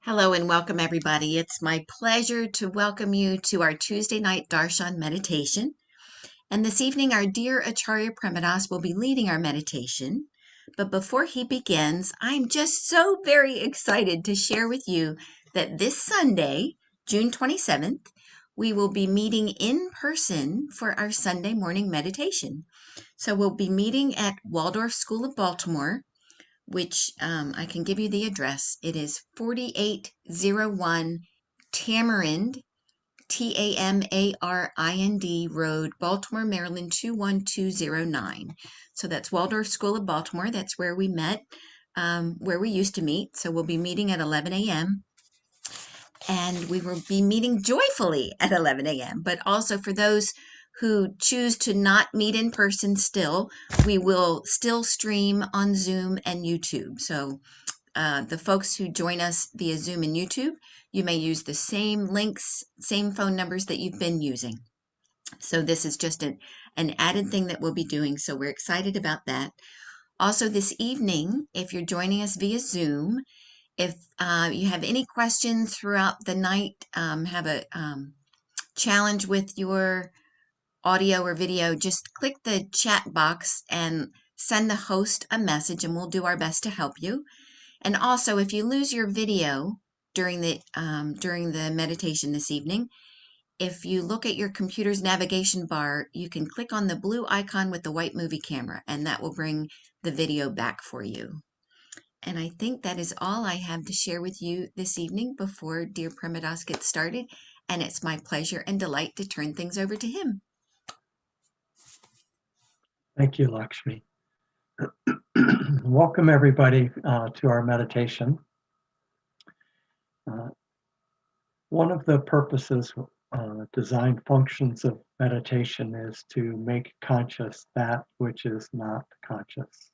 Hello and welcome, everybody. It's my pleasure to welcome you to our Tuesday night Darshan meditation. And this evening, our dear Acharya Premadas will be leading our meditation. But before he begins, I'm just so very excited to share with you that this Sunday, June 27th, we will be meeting in person for our Sunday morning meditation. So we'll be meeting at Waldorf School of Baltimore, which I can give you the address. It is 4801 Tamarind, Tamarind Road, Baltimore, Maryland 21209. So that's Waldorf School of Baltimore. That's where we met, where we used to meet. So we'll be meeting at 11 a.m. And we will be meeting joyfully at 11 a.m. But also for those who choose to not meet in person still, we will still stream on Zoom and YouTube. So the folks who join us via Zoom and YouTube, you may use the same links, same phone numbers that you've been using. So this is just an added thing that we'll be doing. So we're excited about that. Also this evening, if you're joining us via Zoom, if you have any questions throughout the night, have a challenge with your audio or video, just click the chat box and send the host a message and we'll do our best to help you. And also, if you lose your video during the meditation this evening, if you look at your computer's navigation bar, you can click on the blue icon with the white movie camera, and that will bring the video back for you. And I think that is all I have to share with you this evening before dear Premadas gets started. And it's my pleasure and delight to turn things over to him. Thank you, Lakshmi. Welcome, everybody, to our meditation. One of the purposes, design functions of meditation is to make conscious that which is not conscious.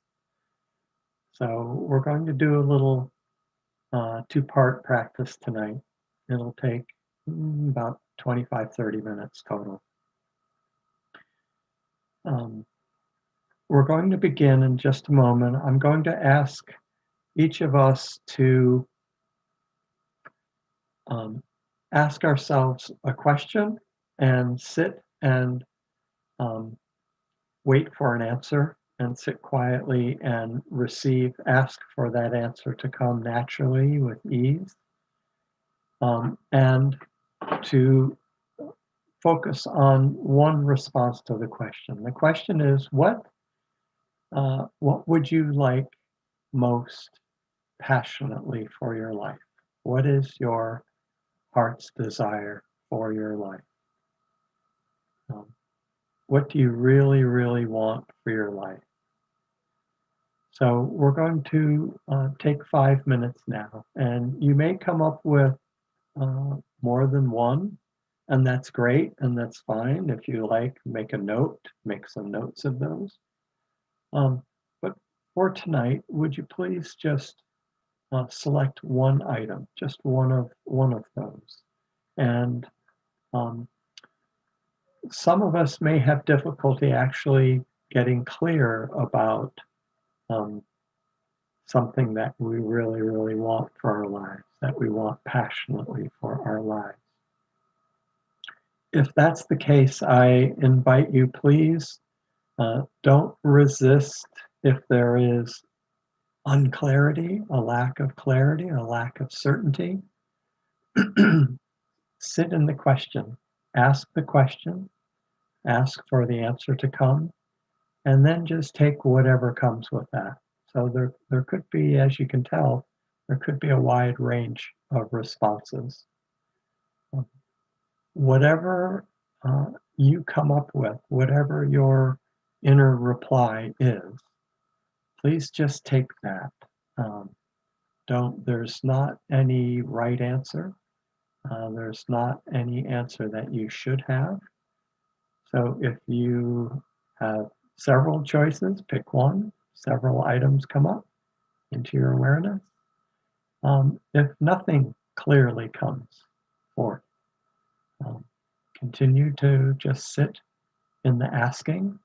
So we're going to do a little two-part practice tonight. It'll take about 25-30 minutes total. We're going to begin in just a moment. I'm going to ask each of us to ask ourselves a question and sit and wait for an answer and sit quietly and ask for that answer to come naturally with ease, and to focus on one response to the question. The question is, what would you like most passionately for your life? What is your heart's desire for your life? What do you really, really want for your life? So we're going to take 5 minutes now, and you may come up with more than one, and that's great, and that's fine. If you like, make a note, make some notes of those. But for tonight, would you please just select one item, just one of those, and some of us may have difficulty actually getting clear about something that we really, really want for our lives, that we want passionately for our lives. If that's the case, I invite you, please, don't resist if there is unclarity, a lack of clarity, a lack of certainty. Sit in the question, ask the question, ask for the answer to come, and then just take whatever comes with that. So there could be, as you can tell, there could be a wide range of responses. Whatever you come up with, whatever your inner reply is, please just take that. There's not any right answer. There's not any answer that you should have. So if you have several choices, pick one. Several items come up into your awareness. If nothing clearly comes forth, continue to just sit in the asking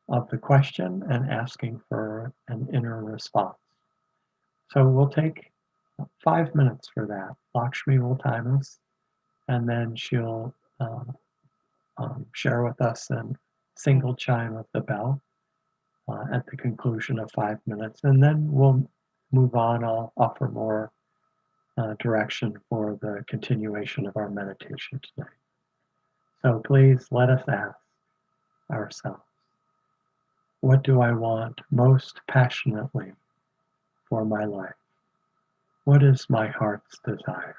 of the question and asking for an inner response. So we'll take 5 minutes for that. Lakshmi will time us, and then she'll share with us a single chime of the bell at the conclusion of 5 minutes, and then we'll move on. I'll offer more direction for the continuation of our meditation today. So please let us ask ourselves, what do I want most passionately for my life? What is my heart's desire?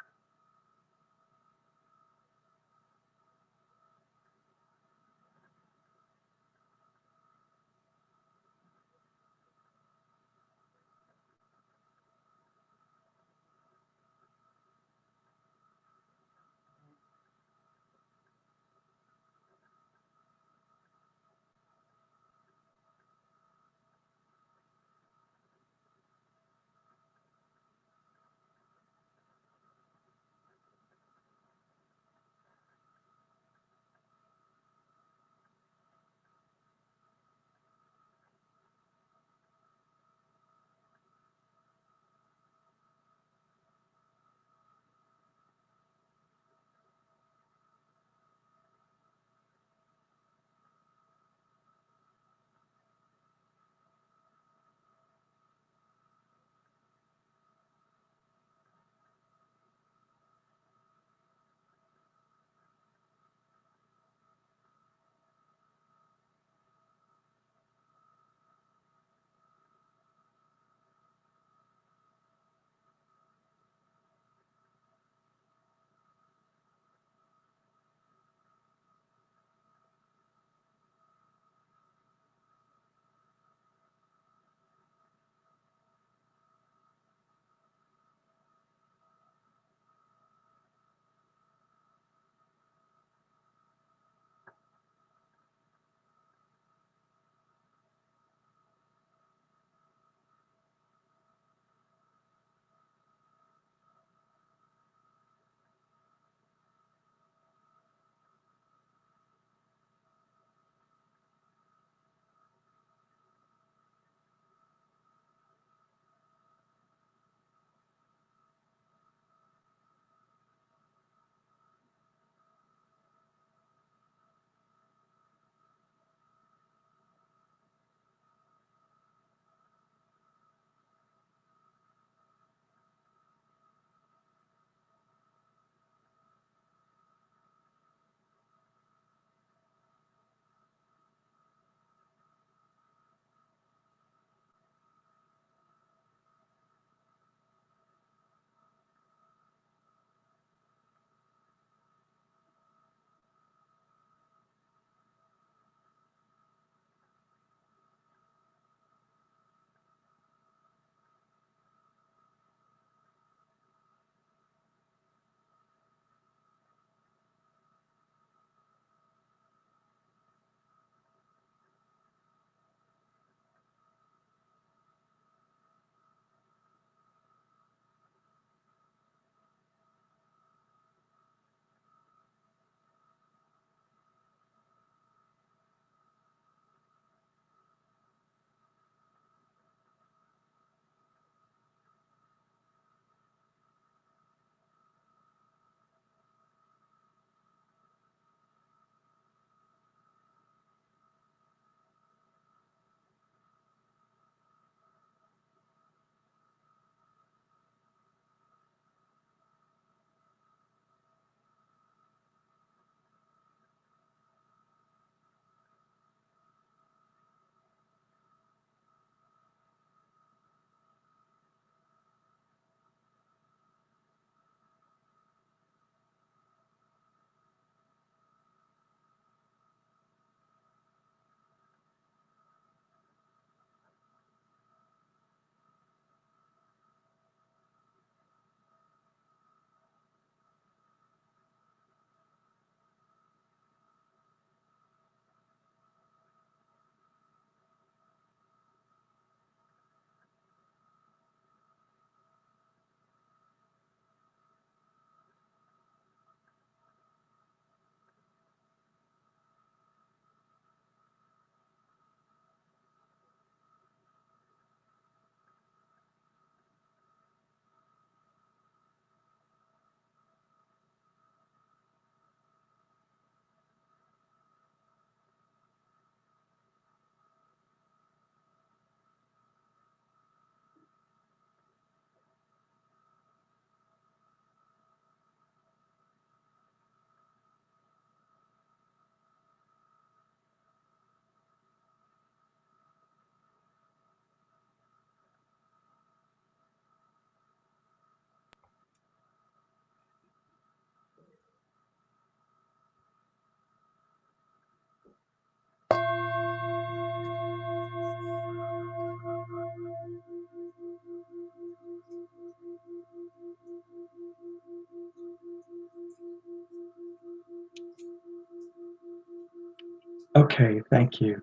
Okay, thank you.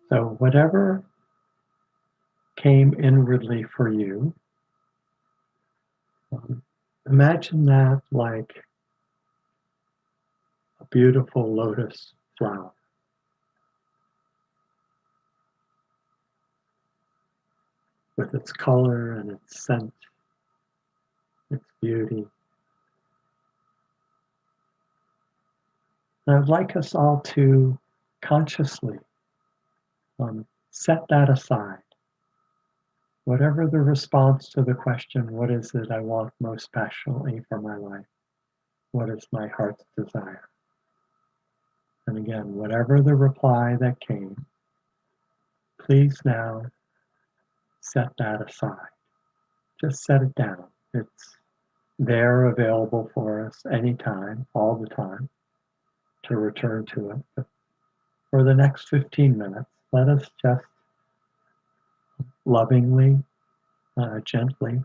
So whatever came inwardly for you, imagine that like a beautiful lotus flower with its color and its scent, its beauty. And I'd like us all to consciously set that aside. Whatever the response to the question, what is it I want most passionately for my life? What is my heart's desire? And again, whatever the reply that came, please now set that aside. Just set it down. It's there available for us anytime, all the time, to return to it. But for the next 15 minutes, let us just lovingly, gently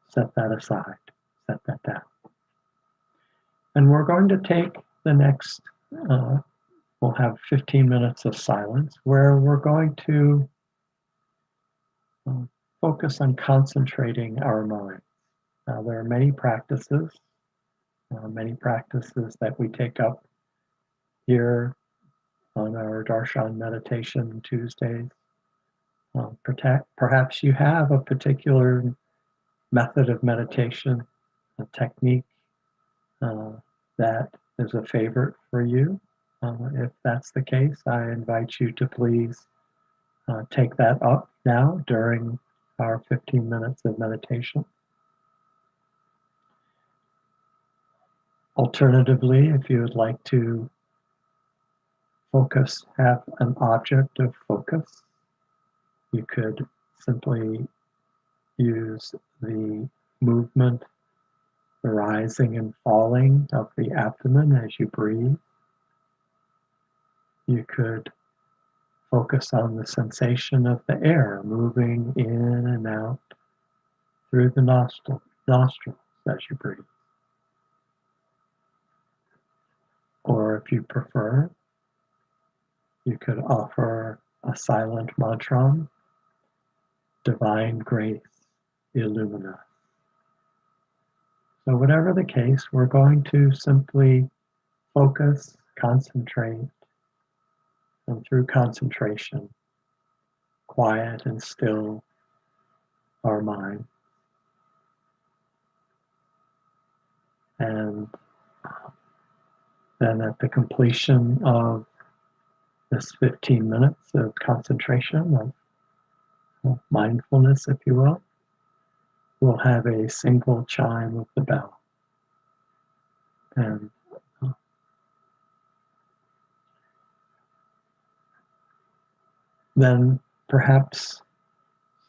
set that aside, set that down. And we're going to take the next, we'll have 15 minutes of silence where we're going to focus on concentrating our mind. There are many practices that we take up here on our Darshan meditation Tuesdays. Perhaps you have a particular method of meditation, a technique that is a favorite for you. If that's the case, I invite you to please take that up now during our 15 minutes of meditation. Alternatively, if you would like to have an object of focus, you could simply use the movement, the rising and falling of the abdomen as you breathe. You could focus on the sensation of the air moving in and out through the nostrils as you breathe. Or if you prefer, you could offer a silent mantra, Divine Grace Illumina. So whatever the case, we're going to simply focus, concentrate, and through concentration, quiet and still our mind. And then at the completion of this 15 minutes of concentration, of mindfulness, if you will, we'll have a single chime of the bell. And then perhaps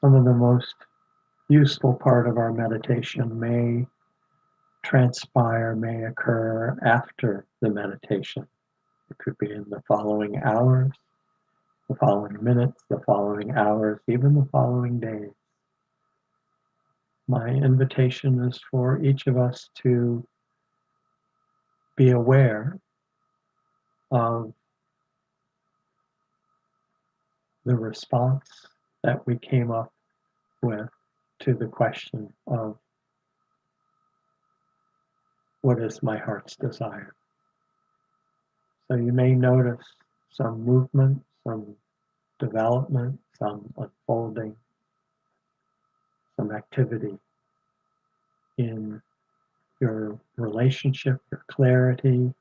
some of the most useful part of our meditation may occur after the meditation. It could be in the following hours, the following minutes, the following hours, even the following days. My invitation is for each of us to be aware of the response that we came up with to the question of what is my heart's desire. So you may notice some movement, some development, some unfolding, some activity in your relationship, your clarity,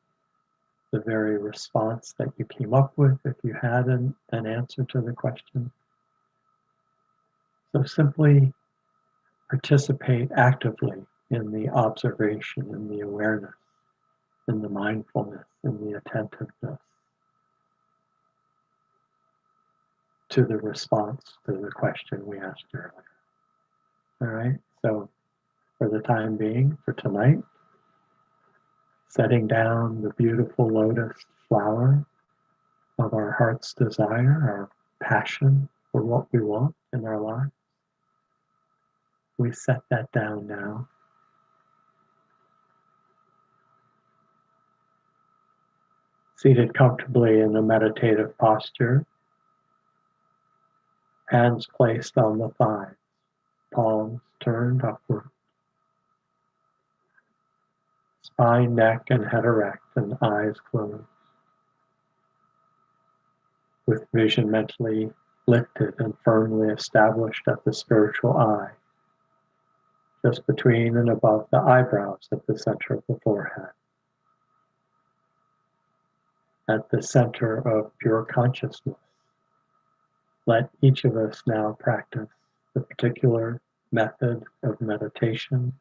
the very response that you came up with if you had an answer to the question. So simply participate actively in the observation, in the awareness, in the mindfulness, in the attentiveness to the response to the question we asked earlier. All right, so for the time being, for tonight, setting down the beautiful lotus flower of our heart's desire, our passion for what we want in our lives. We set that down now. Seated comfortably in a meditative posture, hands placed on the thighs, palms turned upward, spine, neck, and head erect, and eyes closed, with vision mentally lifted and firmly established at the spiritual eye, just between and above the eyebrows at the center of the forehead. At the center of pure consciousness, let each of us now practice the particular method of meditation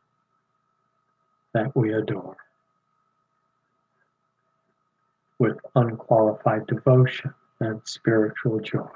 that we adore with unqualified devotion and spiritual joy.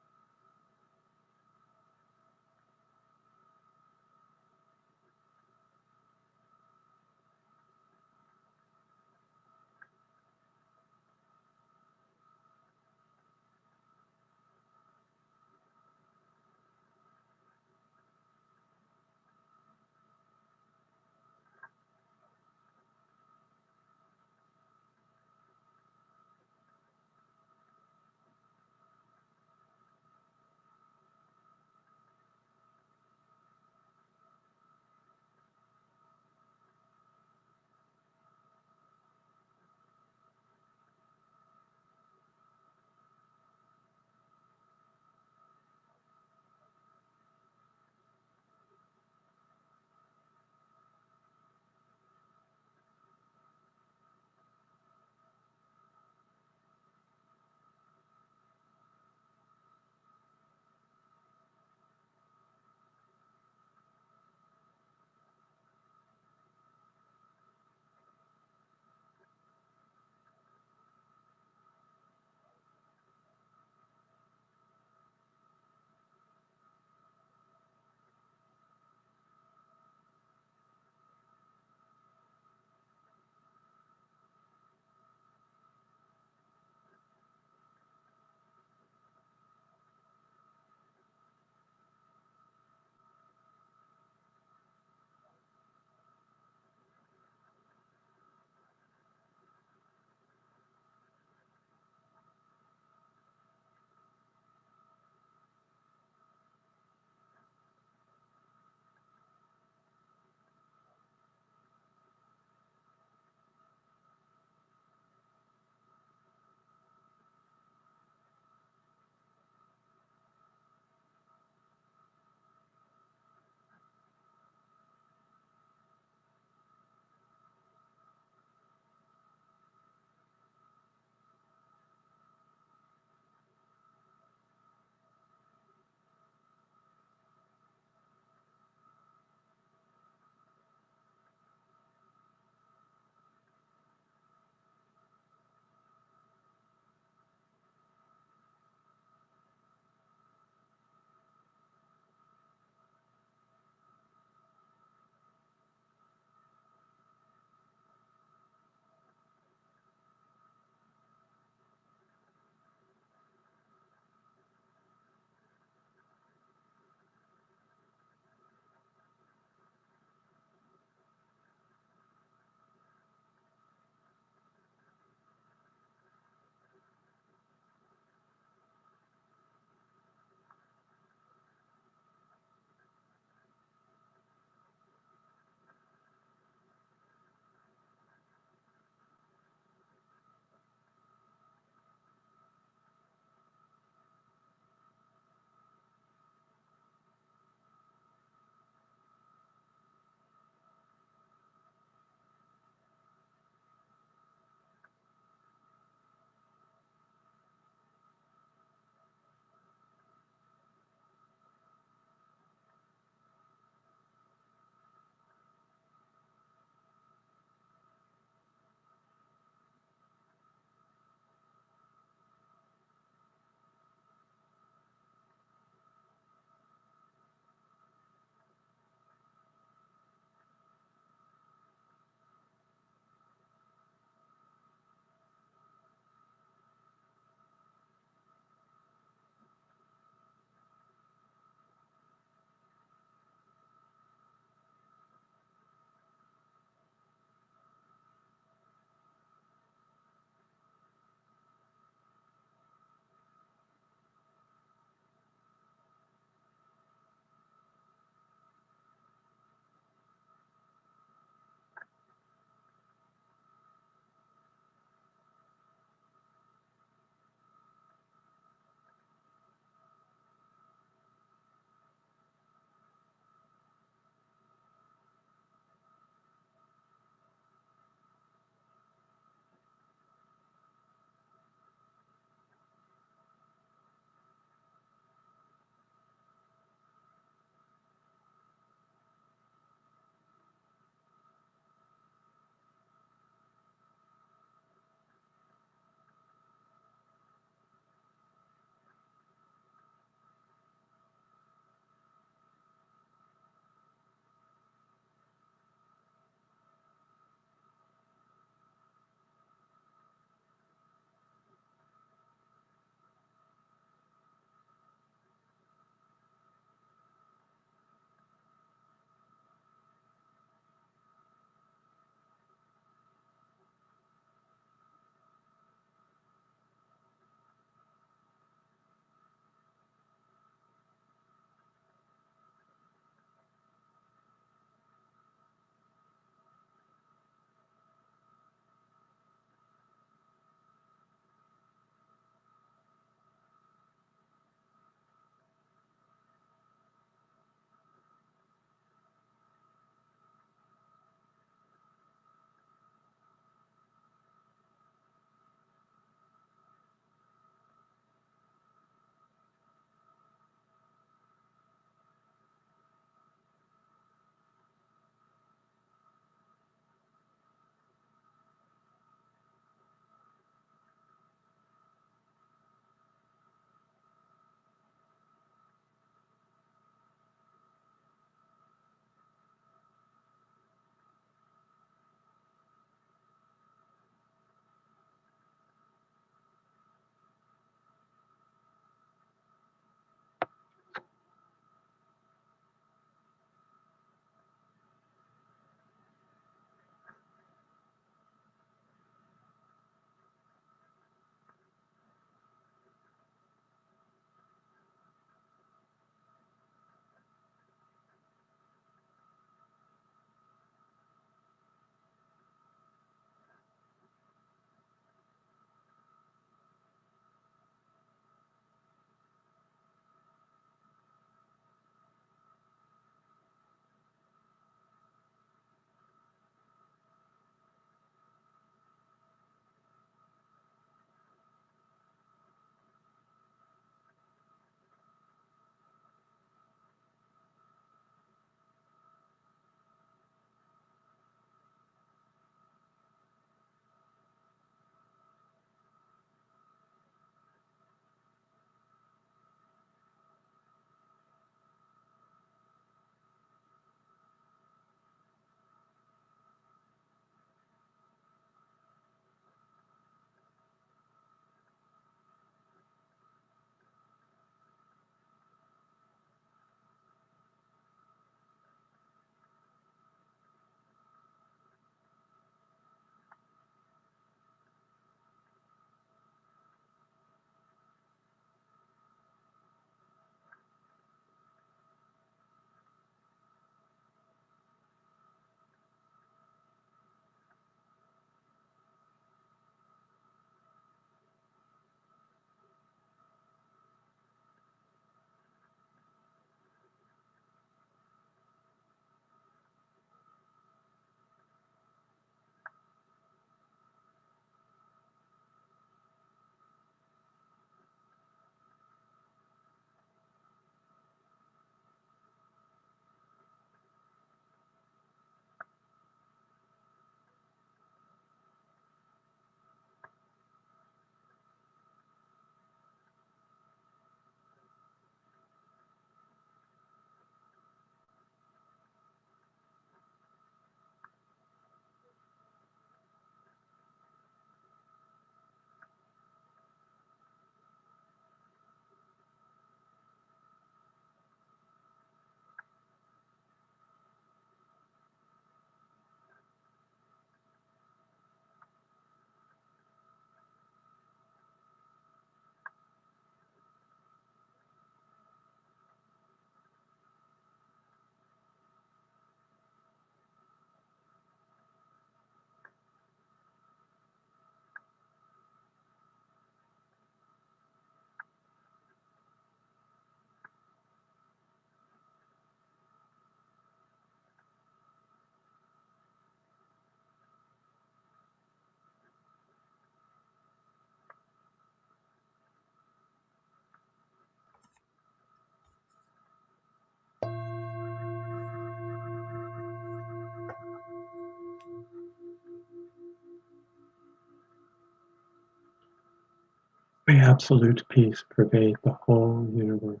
May absolute peace pervade the whole universe.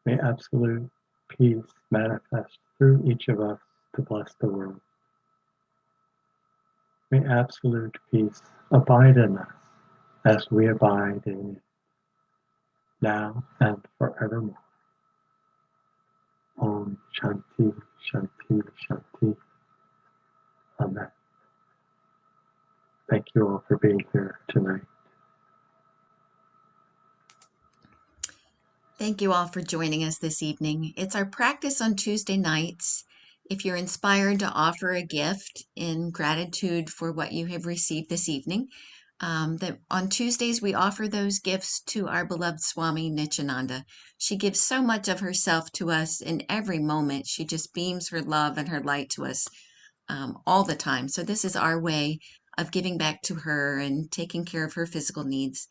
May absolute peace manifest through each of us to bless the world. May absolute peace abide in us as we abide in it, now and forevermore. Om Shanti, Shanti, Shanti. Amen. Thank you all for being here tonight. Thank you all for joining us this evening. It's our practice on Tuesday nights. If you're inspired to offer a gift in gratitude for what you have received this evening, that on Tuesdays we offer those gifts to our beloved Swami Nityananda. She gives so much of herself to us in every moment. She just beams her love and her light to us all the time. So this is our way of giving back to her and taking care of her physical needs.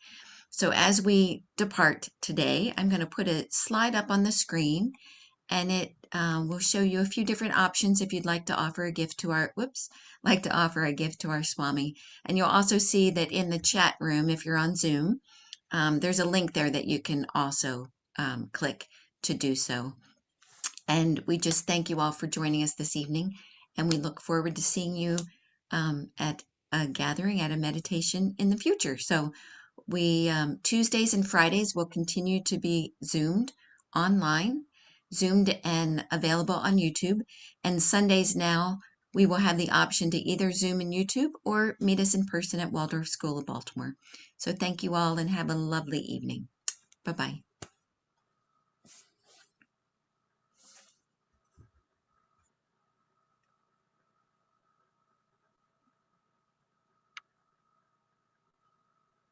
So as we depart today, I'm going to put a slide up on the screen, and it will show you a few different options if you'd like to offer a gift to our like to offer a gift to our Swami. And you'll also see that in the chat room, if you're on Zoom, there's a link there that you can also click to do so. And we just thank you all for joining us this evening, and we look forward to seeing you at a gathering, at a meditation in the future. So we Tuesdays and Fridays will continue to be online, Zoomed and available on YouTube. And Sundays now we will have the option to either Zoom and YouTube or meet us in person at Waldorf School of Baltimore. So thank you all and have a lovely evening. Bye-bye.